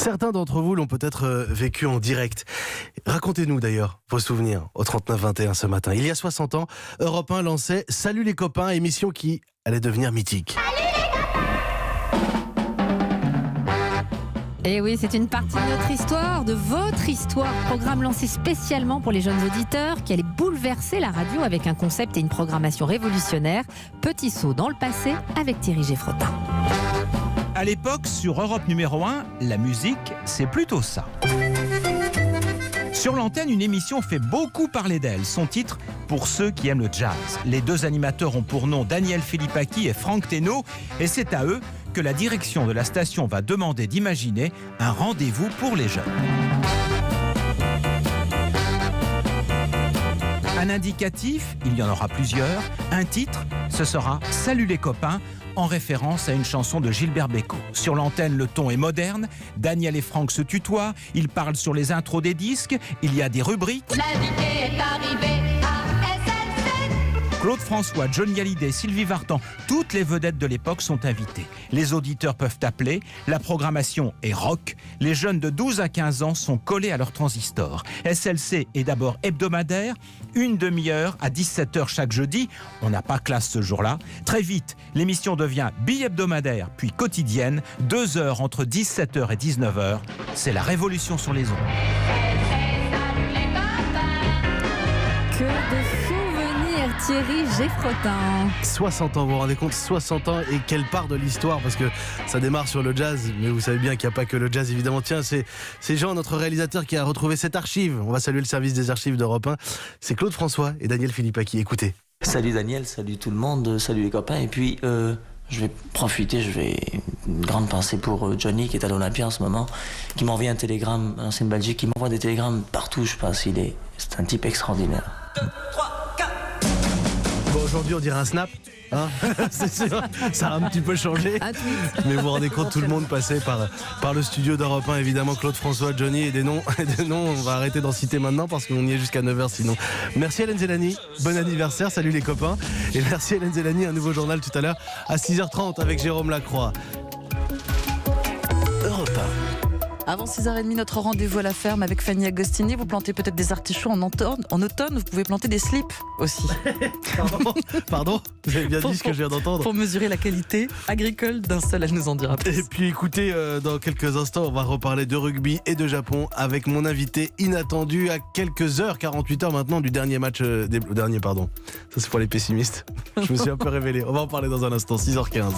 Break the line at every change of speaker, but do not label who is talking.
Certains d'entre vous l'ont peut-être vécu en direct. Racontez-nous d'ailleurs vos souvenirs au 39-21 ce matin. Il y a 60 ans, Europe 1 lançait « Salut les copains », émission qui allait devenir mythique.
Et oui, c'est une partie de notre histoire, de votre histoire. Programme lancé spécialement pour les jeunes auditeurs qui allait bouleverser la radio avec un concept et une programmation révolutionnaire. Petit saut dans le passé avec Thierry Geffrotin.
À l'époque, sur Europe numéro 1, la musique, c'est plutôt ça. Sur l'antenne, une émission fait beaucoup parler d'elle. Son titre, pour ceux qui aiment le jazz. Les deux animateurs ont pour nom Daniel Philippaki et Franck Thénault. Et c'est à eux que la direction de la station va demander d'imaginer un rendez-vous pour les jeunes. Un indicatif, il y en aura plusieurs. Un titre, ce sera « Salut les copains », en référence à une chanson de Gilbert Bécaud. Sur l'antenne, le ton est moderne. Daniel et Franck se tutoient. Ils parlent sur les intros des disques. Il y a des rubriques.
L'invité est arrivé à SNC.
Claude François, Johnny Hallyday, Sylvie Vartan, toutes les vedettes de l'époque sont invitées. Les auditeurs peuvent appeler. La programmation est rock. Les jeunes de 12 à 15 ans sont collés à leur transistor. SLC est d'abord hebdomadaire. Une demi-heure à 17h chaque jeudi. On n'a pas classe ce jour-là. Très vite, l'émission devient bi-hebdomadaire, puis quotidienne. 2 heures entre 17h et 19h. C'est la révolution sur les ondes.
Que de souvenirs, Thierry Geffrotin.
60 ans, vous vous rendez compte, 60 ans et quelle part de l'histoire, parce que ça démarre sur le jazz, mais vous savez bien qu'il n'y a pas que le jazz évidemment. Tiens, c'est Jean, notre réalisateur, qui a retrouvé cette archive. On va saluer le service des archives d'Europe 1. C'est Claude François et Daniel Philippaki. Écoutez.
Salut Daniel, salut tout le monde, salut les copains. Et puis, je vais profiter, une grande pensée pour Johnny qui est à l'Olympia en ce moment, qui m'envoie un télégramme, l'ancienne Belgique, qui m'envoie des télégrammes partout, je pense. C'est un type extraordinaire.
2, 3, 4.
Bon, aujourd'hui, on dirait un snap. Hein c'est sûr, ça a un petit peu changé.
Un tweet.
Mais vous vous rendez compte, tout le monde passait par le studio d'Europe 1, évidemment, Claude François, Johnny et des noms, on va arrêter d'en citer maintenant parce qu'on y est jusqu'à 9h sinon. Merci Hélène Zélani, bon anniversaire, salut les copains. Et merci Hélène Zélani, un nouveau journal tout à l'heure à 6h30 avec Jérôme Lacroix. Europe 1.
Avant 6h30, notre rendez-vous à la ferme avec Fanny Agostini. Vous plantez peut-être des artichauts en automne. Vous pouvez planter des slips aussi.
Pardon vous avez bien dit ce que je viens d'entendre.
Pour mesurer la qualité agricole d'un sol, elle nous en dira plus.
Et puis écoutez, dans quelques instants, on va reparler de rugby et de Japon avec mon invité inattendu à quelques heures, 48 heures maintenant, du dernier match. Ça c'est pour les pessimistes. Je me suis un peu révélé. On va en parler dans un instant, 6h15.